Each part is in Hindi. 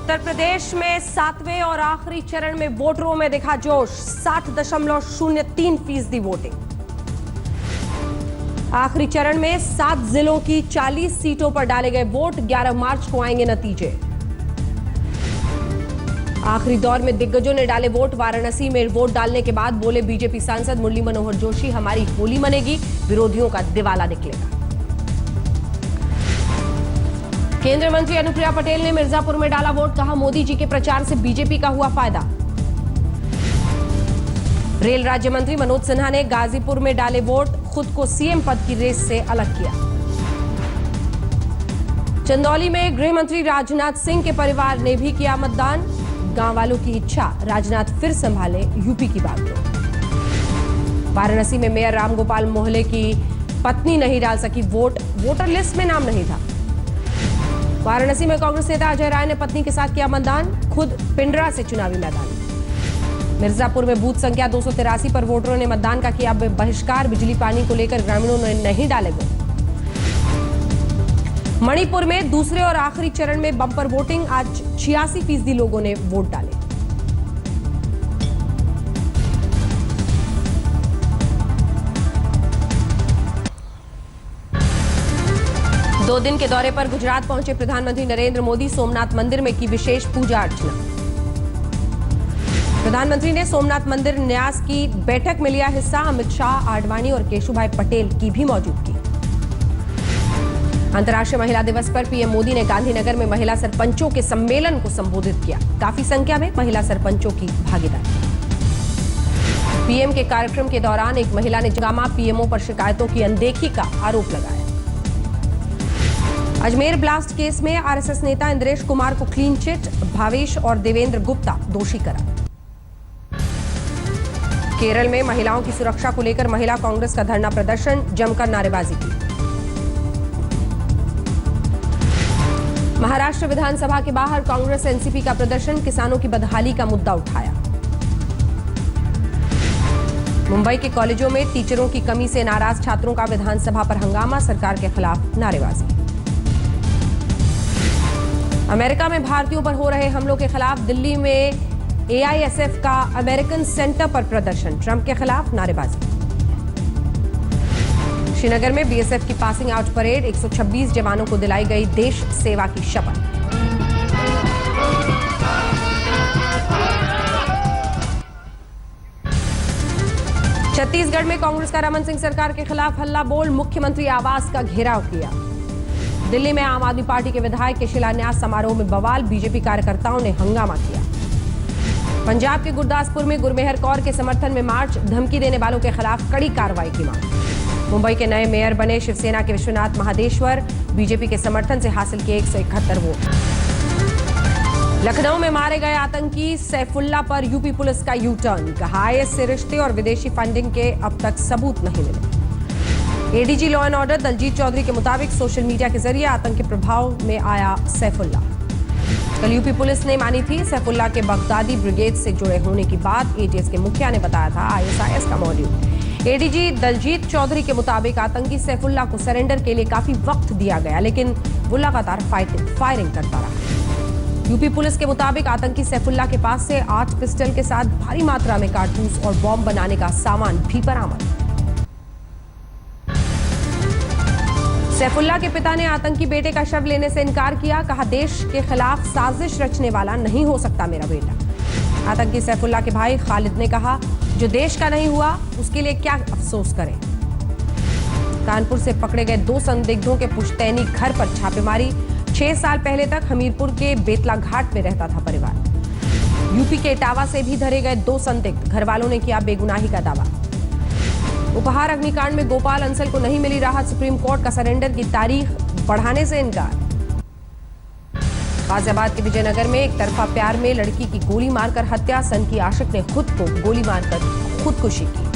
उत्तर प्रदेश में 7वें और आखिरी चरण में वोटरों में दिखा जोश। 60.03% वोटिंग। आखिरी चरण में 7 जिलों की 40 सीटों पर डाले गए वोट। 11 मार्च को आएंगे नतीजे। आखिरी दौर में दिग्गजों ने डाले वोट। वाराणसी में वोट डालने के बाद बोले बीजेपी सांसद मुरली मनोहर जोशी, हमारी होली मनेगी, विरोधियों का दिवाला निकलेगा। केंद्रीय मंत्री अनुप्रिया पटेल ने मिर्जापुर में डाला वोट। कहा, मोदी जी के प्रचार से बीजेपी का हुआ फायदा। रेल राज्य मंत्री मनोज सिन्हा ने गाजीपुर में डाले वोट। खुद को सीएम पद की रेस से अलग किया। चंदौली में गृह मंत्री राजनाथ सिंह के परिवार ने भी किया मतदान। गांव वालों की इच्छा, राजनाथ फिर संभाले यूपी की बागडोर। वाराणसी में मेयर रामगोपाल मोहले की पत्नी नहीं डाल सकी वोट। वोटर लिस्ट में नाम नहीं था। वाराणसी में कांग्रेस नेता अजय राय ने पत्नी के साथ किया मतदान। खुद पिंडरा से चुनावी मैदान। मिर्जापुर में बूथ संख्या 283 पर वोटरों ने मतदान का किया बहिष्कार। बिजली पानी को लेकर ग्रामीणों ने नहीं डाले वोट। मणिपुर में दूसरे और आखिरी चरण में बम्पर वोटिंग। आज 86% लोगों ने वोट डाले। दो दिन के दौरे पर गुजरात पहुंचे प्रधानमंत्री नरेंद्र मोदी। सोमनाथ मंदिर में की विशेष पूजा अर्चना। प्रधानमंत्री ने सोमनाथ मंदिर न्यास की बैठक में लिया हिस्सा। अमित शाह, आडवाणी और केशुभाई पटेल की भी मौजूदगी। अंतर्राष्ट्रीय महिला दिवस पर पीएम मोदी ने गांधीनगर में महिला सरपंचों के सम्मेलन को संबोधित किया। काफी संख्या में महिला सरपंचों की भागीदारी। पीएम के कार्यक्रम के दौरान एक महिला ने जंगामा पीएमओ पर शिकायतों की अनदेखी का आरोप लगाया। अजमेर ब्लास्ट केस में आरएसएस नेता इंद्रेश कुमार को क्लीन चिट। भावेश और देवेंद्र गुप्ता दोषी करार। केरल में महिलाओं की सुरक्षा को लेकर महिला कांग्रेस का धरना प्रदर्शन। जमकर नारेबाजी की। महाराष्ट्र विधानसभा के बाहर कांग्रेस एनसीपी का प्रदर्शन। किसानों की बदहाली का मुद्दा उठाया। मुंबई के कॉलेजों में टीचरों की कमी से नाराज छात्रों का विधानसभा पर हंगामा। सरकार के खिलाफ नारेबाजी। अमेरिका में भारतीयों पर हो रहे हमलों के खिलाफ दिल्ली में एआईएसएफ का अमेरिकन सेंटर पर प्रदर्शन। ट्रंप के खिलाफ नारेबाजी। श्रीनगर में बीएसएफ की पासिंग आउट परेड। 126 जवानों को दिलाई गई देश सेवा की शपथ। छत्तीसगढ़ में कांग्रेस का रमन सिंह सरकार के खिलाफ हल्ला बोल। मुख्यमंत्री आवास का घेराव किया। दिल्ली में आम आदमी पार्टी के विधायक के शिलान्यास समारोह में बवाल। बीजेपी कार्यकर्ताओं ने हंगामा किया। पंजाब के गुरदासपुर में गुरमेहर कौर के समर्थन में मार्च। धमकी देने वालों के खिलाफ कड़ी कार्रवाई की मांग। मुंबई के नए मेयर बने शिवसेना के विश्वनाथ महादेश्वर। बीजेपी के समर्थन से हासिल किए 171 वोट। लखनऊ में मारे गए आतंकी सैफुल्ला पर यूपी पुलिस का यू टर्न। कहा, आईएस से रिश्ते और विदेशी फंडिंग के अब तक सबूत नहीं मिले। ADG law and order Daljeet Chaudhary के मुताबिक सोशल मीडिया के जरिए आतंकी प्रभाव में आया सैफुल्ला। कल यूपी पुलिस ने मानी थी सैफुल्ला के बगदादी ब्रिगेड से जुड़े होने की बात। एटीएस के मुखिया ने बताया था आईएसआईएस का मॉड्यूल। एडीजी दलजीत चौधरी के मुताबिक आतंकी सैफुल्ला को सरेंडर के लिए काफी वक्त दिया गया, लेकिन वो लगातार फायरिंग करता रहा। यूपी पुलिस के मुताबिक आतंकी सैफुल्ला के पास से 8 पिस्टल के साथ भारी मात्रा में कारतूस और बॉम्ब बनाने का सामान भी बरामद। सैफुल्ला के पिता ने आतंकी बेटे का शव लेने से इनकार किया। कहा, देश के खिलाफ साजिश रचने वाला नहीं हो सकता मेरा बेटा। आतंकी सैफुल्ला के भाई खालिद ने कहा, जो देश का नहीं हुआ उसके लिए क्या अफसोस करें। कानपुर से पकड़े गए 2 संदिग्धों के पुश्तैनी घर पर छापेमारी। 6 साल पहले तक हमीरपुर के बेतला घाट में रहता था परिवार। यूपी के इटावा से भी धरे गए 2 संदिग्ध। घर वालों ने किया बेगुनाही का दावा। उपहार अग्निकांड में गोपाल अंसल को नहीं मिली राहत। सुप्रीम कोर्ट का सरेंडर की तारीख बढ़ाने से इनकार। गाजियाबाद के विजयनगर में एक तरफा प्यार में लड़की की गोली मारकर हत्या। सन की आशिक ने खुद को गोली मारकर खुदकुशी की।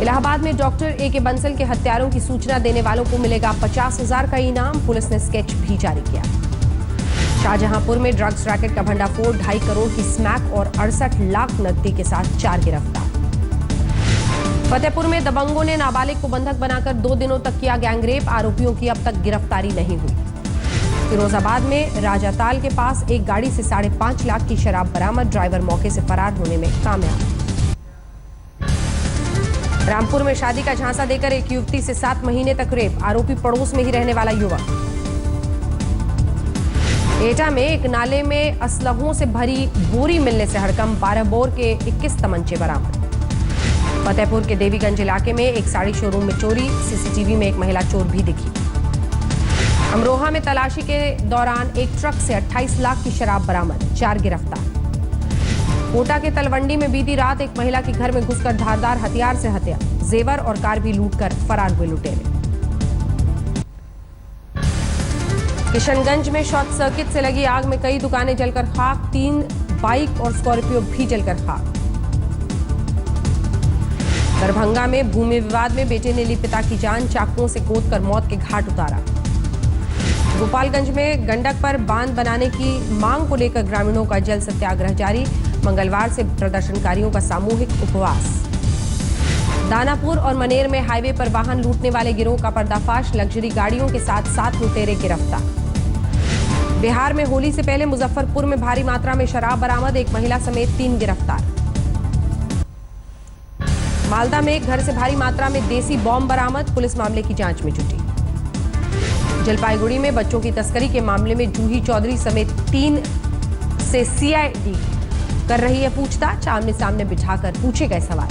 इलाहाबाद में डॉक्टर ए.के. बंसल के हत्यारों की सूचना देने वालों को मिलेगा 50,000 का इनाम। पुलिस ने स्केच भी जारी किया। शाहजहांपुर में ड्रग्स रैकेट का भंडाफोड़। 2.5 करोड़ की स्मैक और 68 लाख नकदी के साथ 4 गिरफ्तार। फतेहपुर में दबंगों ने नाबालिग को बंधक बनाकर 2 दिनों तक किया गैंगरेप। आरोपियों की अब तक गिरफ्तारी नहीं हुई। फिरोजाबाद में राजाताल के पास एक गाड़ी से 5.5 लाख की शराब बरामद, ड्राइवर मौके से फरार होने में कामयाब। रामपुर में शादी का झांसा देकर एक युवती से 7 महीने तक रेप, आरोपी पड़ोस में ही रहने वाला युवक। एटा में एक नाले में असलहों से भरी बोरी मिलने से हड़कंप, 12 बोर के 21 तमंचे बरामद। फतेहपुर के देवीगंज इलाके में एक साड़ी शोरूम में चोरी, सीसीटीवी में एक महिला चोर भी दिखी। अमरोहा में तलाशी के दौरान एक ट्रक से 28 लाख की शराब बरामद, 4 गिरफ्तार। कोटा के तलवंडी में बीती रात एक महिला के घर में घुसकर धारदार हथियार से हत्या, जेवर और कार भी लूटकर फरार हुए लुटेरे। किशनगंज में शॉर्ट सर्किट से लगी आग में कई दुकानें जलकर खाक, 3 बाइक और स्कॉर्पियो भी जलकर खाक। दरभंगा में भूमि विवाद में बेटे ने ली पिता की जान, चाकुओं से गोदकर मौत के घाट उतारा। गोपालगंज में गंडक पर बांध बनाने की मांग को लेकर ग्रामीणों का जल सत्याग्रह जारी, मंगलवार से प्रदर्शनकारियों का सामूहिक उपवास। दानापुर और मनेर में हाईवे पर वाहन लूटने वाले गिरोह का पर्दाफाश, लग्जरी गाड़ियों के साथ 7 लुटेरे गिरफ्तार। बिहार में होली से पहले मुजफ्फरपुर में भारी मात्रा में शराब बरामद, एक महिला समेत 3 गिरफ्तार। मालदा में एक घर से भारी मात्रा में देसी बॉम्ब बरामद, पुलिस मामले की जांच में जुटी। जलपाईगुड़ी में बच्चों की तस्करी के मामले में जूही चौधरी समेत 3 से सीआईडी कर रही है पूछताछ, आमने सामने बिठाकर पूछे गए सवाल।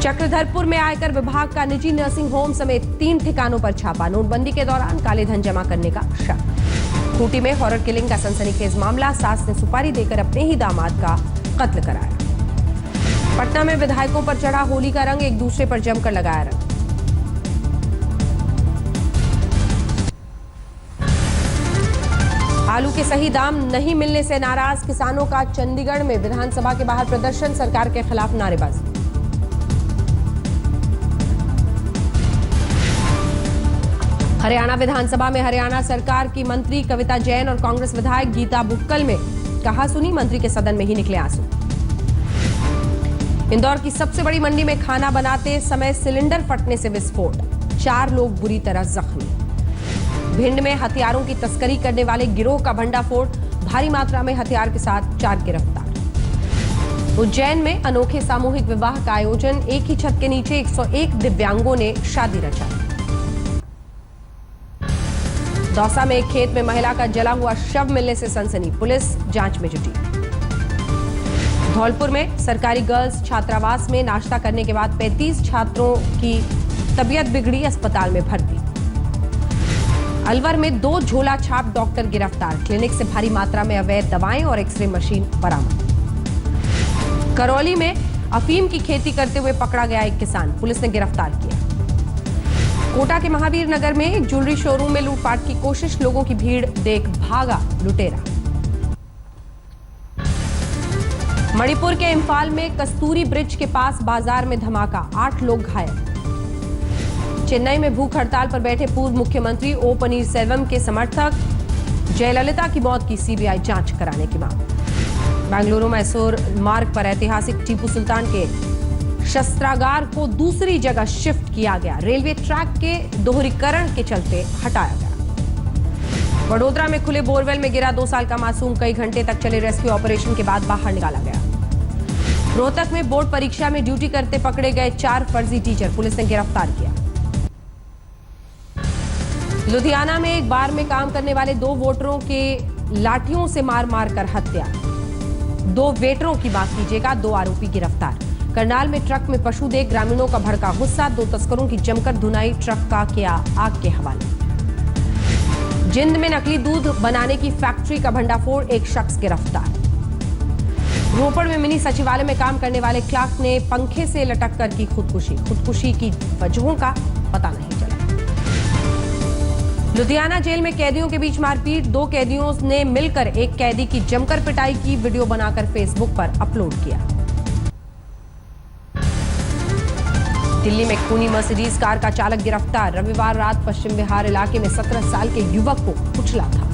चक्रधरपुर में आयकर विभाग का निजी नर्सिंग होम समेत 3 ठिकानों पर छापा, नोटबंदी के दौरान काले धन जमा करने का शक। खूंटी में हॉरर किलिंग का सनसनीखेज मामला, सास ने सुपारी देकर अपने ही दामाद का कत्ल कराया। पटना में विधायकों पर चढ़ा होली का रंग, एक दूसरे पर जमकर लगाया रंग। आलू के सही दाम नहीं मिलने से नाराज किसानों का चंडीगढ़ में विधानसभा के बाहर प्रदर्शन, सरकार के खिलाफ नारेबाजी। हरियाणा विधानसभा में हरियाणा सरकार की मंत्री कविता जैन और कांग्रेस विधायक गीता बुक्कल में कहा सुनी, मंत्री के सदन में ही निकले आंसू। इंदौर की सबसे बड़ी मंडी में खाना बनाते समय सिलेंडर फटने से विस्फोट, 4 लोग बुरी तरह जख्मी। भिंड में हथियारों की तस्करी करने वाले गिरोह का भंडाफोड़, भारी मात्रा में हथियार के साथ 4 गिरफ्तार। उज्जैन में अनोखे सामूहिक विवाह का आयोजन, एक ही छत के नीचे 101 दिव्यांगों ने शादी रचा। दौसा में एक खेत में महिला का जला हुआ शव मिलने से सनसनी, पुलिस जांच में जुटी। धौलपुर में सरकारी गर्ल्स छात्रावास में नाश्ता करने के बाद 35 छात्रों की तबीयत बिगड़ी, अस्पताल में भर्ती। अलवर में 2 झोला छाप डॉक्टर गिरफ्तार, क्लिनिक से भारी मात्रा में अवैध दवाएं और एक्सरे मशीन बरामद। करौली में अफीम की खेती करते हुए पकड़ा गया एक किसान, पुलिस ने गिरफ्तार किया। कोटा के महावीर नगर में एक ज्वेलरी शोरूम में लूटपाट की कोशिश, लोगों की भीड़ देख भागा लुटेरा। मणिपुर के इम्फाल में कस्तूरी ब्रिज के पास बाजार में धमाका, 8 लोग घायल। चेन्नई में भूख हड़ताल पर बैठे पूर्व मुख्यमंत्री ओ पनीरसेल्वम के समर्थक, जयललिता की मौत की सीबीआई जांच कराने की मांग। बेंगलुरु मैसूर मार्ग पर ऐतिहासिक टीपू सुल्तान के शस्त्रागार को दूसरी जगह शिफ्ट किया गया, रेलवे ट्रैक के दोहरीकरण के चलते हटाया गया। वडोदरा में खुले बोरवेल में गिरा 2 साल का मासूम, कई घंटे तक चले रेस्क्यू ऑपरेशन के बाद बाहर निकाला गया। रोहतक में बोर्ड परीक्षा में ड्यूटी करते पकड़े गए 4 फर्जी टीचर, पुलिस ने गिरफ्तार किया। लुधियाना में एक बार में काम करने वाले 2 वोटरों के लाठियों से मार मार कर हत्या, 2 वेटरों की बात कीजिएगा, 2 आरोपी गिरफ्तार। करनाल में ट्रक में पशु देख ग्रामीणों का भड़का गुस्सा, 2 तस्करों की जमकर धुनाई, ट्रक का किया आग के हवाले। जिंद में नकली दूध बनाने की फैक्ट्री का भंडाफोड़, एक शख्स गिरफ्तार। रोपड़ में मिनी सचिवालय में काम करने वाले क्लार्क ने पंखे से लटक कर की खुदकुशी की वजहों का पता नहीं चला। लुधियाना जेल में कैदियों के बीच मारपीट, 2 कैदियों ने मिलकर एक कैदी की जमकर पिटाई की, वीडियो बनाकर फेसबुक पर अपलोड किया। दिल्ली में खूनी मर्सिडीज कार का चालक गिरफ्तार, रविवार रात पश्चिम बिहार इलाके में 17 साल के युवक को कुचला था।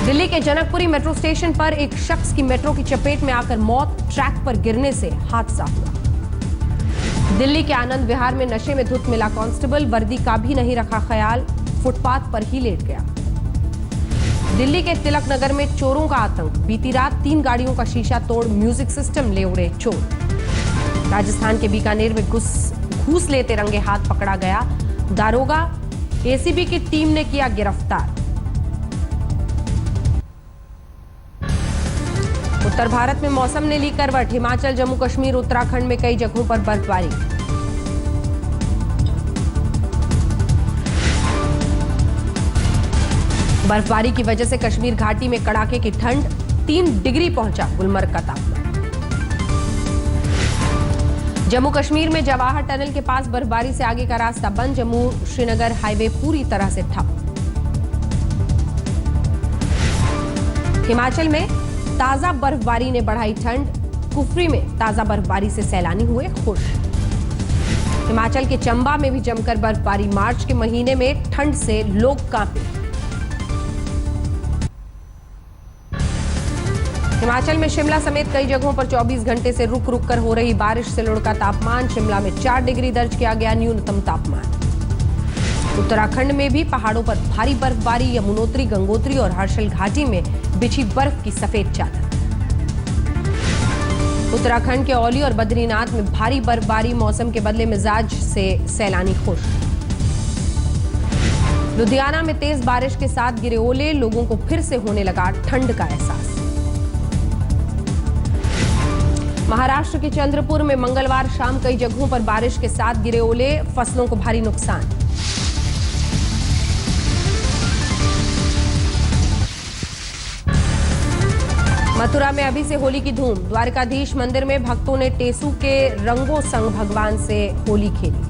दिल्ली के जनकपुरी मेट्रो स्टेशन पर एक शख्स की मेट्रो की चपेट में आकर मौत, ट्रैक पर गिरने से हादसा हुआ। दिल्ली के आनंद विहार में नशे में धुत मिला कांस्टेबल, वर्दी का भी नहीं रखा ख्याल, फुटपाथ पर ही लेट गया। दिल्ली के तिलक नगर में चोरों का आतंक। बीती रात 3 गाड़ियों का शीशा तोड़ म्यूजिक सिस्टम ले उड़े चोर। राजस्थान के बीकानेर में घूस लेते रंगे हाथ पकड़ा गया दारोगा। एसीबी की टीम ने किया गिरफ्तार। उत्तर भारत में मौसम ने ली करवट। हिमाचल, जम्मू कश्मीर, उत्तराखंड में कई जगहों पर बर्फबारी। बर्फबारी की वजह से कश्मीर घाटी में कड़ाके की ठंड। 3 डिग्री पहुंचा गुलमर्ग का तापमान। जम्मू कश्मीर में जवाहर टनल के पास बर्फबारी से आगे का रास्ता बंद। जम्मू श्रीनगर हाईवे पूरी तरह से ठप। हिमाचल में ताजा बर्फबारी ने बढ़ाई ठंड। कुफरी में ताजा बर्फबारी से सैलानी हुए खुश। हिमाचल के चंबा में भी जमकर बर्फबारी। मार्च के महीने में ठंड से लोग कांपे। हिमाचल में शिमला समेत कई जगहों पर 24 घंटे से रुक रुक कर हो रही बारिश से लुढ़का तापमान। शिमला में 4 डिग्री दर्ज किया गया न्यूनतम तापमान। उत्तराखंड में भी पहाड़ों पर भारी बर्फबारी। यमुनोत्री, गंगोत्री और हर्षल घाटी में बिछी बर्फ की सफेद चादर। उत्तराखंड के औली और बद्रीनाथ में भारी बर्फबारी। मौसम के बदले मिजाज से सैलानी खुश। लुधियाना में तेज बारिश के साथ गिरे ओले। लोगों को फिर से होने लगा ठंड का एहसास। महाराष्ट्र के चंद्रपुर में मंगलवार शाम कई जगहों पर बारिश के साथ गिरे ओले। फसलों को भारी नुकसान। मथुरा में अभी से होली की धूम। द्वारकाधीश मंदिर में भक्तों ने टेसू के रंगों संग भगवान से होली खेली।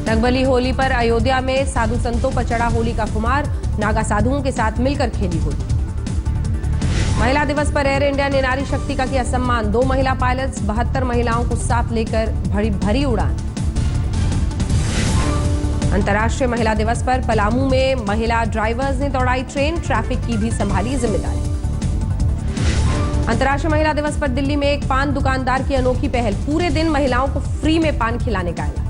रंगभरी होली पर अयोध्या में साधु संतों पर चढ़ा होली का खुमार। नागा साधुओं के साथ मिलकर खेली होली। महिला दिवस पर एयर इंडिया ने नारी शक्ति का किया सम्मान। 2 महिला पायलट्स 72 महिलाओं को साथ लेकर भरी उड़ान। अंतर्राष्ट्रीय महिला दिवस पर पलामू में महिला ड्राइवर्स ने दौड़ाई ट्रेन। ट्रैफिक की भी संभाली जिम्मेदारी। अंतर्राष्ट्रीय महिला दिवस पर दिल्ली में एक पान दुकानदार की अनोखी पहल। पूरे दिन महिलाओं को फ्री में पान खिलाने का ऐलान।